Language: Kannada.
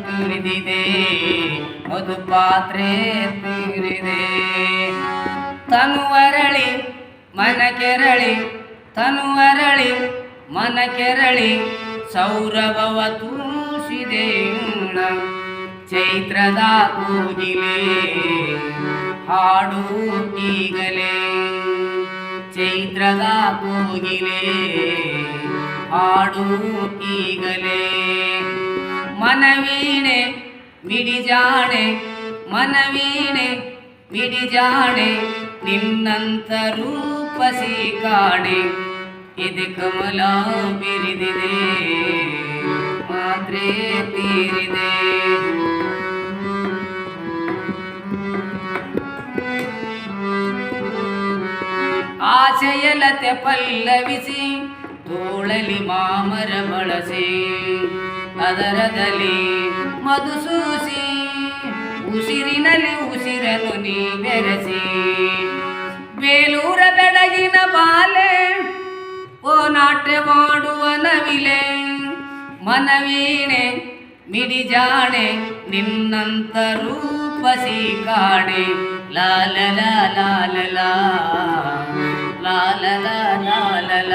ತುರಿದಿದೆ ಮಧು ಪಾತ್ರೆ ತೀರಿದೆ ತನುವರಳಿ ಮನ ಕೆರಳಿ ತನುವರಳಿ ಮನ ಕೆರಳಿ ಸೌರಭವ ತೂಸಿದೆ ಚೈತ್ರದ ಕೂಗಿಲೆ ಹಾಡು ಈಗಲೇ ಚೈತ್ರದ ಕೂಗಿಲೆ ಹಾಡು ಈಗಲೇ ಮನವೀಣೆ ಮಿಡಿಜಾಣೆ ಮನವೀಣೆ ಮಿಡಿಜಾಣೆ ನಿನ್ನಂತ ರೂಪಸಿ ಕಾಣೆ ಇದು ಕಮಲ ಬಿರಿದಿದೆ ಮಾತ್ರೆ ತೀರಿದೆ ಆಶಯಲತೆ ಪಲ್ಲವಿಸಿ ತೋಳಲಿ ಮಾಮರ ಬಳಸಿ ಅದರದಲ್ಲಿ ಮಧುಸೂಸಿ ಉಸಿರಿನಲ್ಲಿ ಉಸಿರನ್ನು ನೀ ಬೆರೆಸಿ ಬೇಲೂರ ಬೆಡಗಿನ ಬಾಲೆ ಓ ನಾಟ್ಯ ಮಾಡುವ ನವಿಲೆ ಮನವೀಣೆ ಮಿಡಿಜಾಣೆ ನಿನ್ನಂತ ರೂಪಸಿ ಕಾಣೆ ಲಾಲ ಲಾಲ ಲಾಲ ಲಾಲ ಲಾಲ ಲಾಲ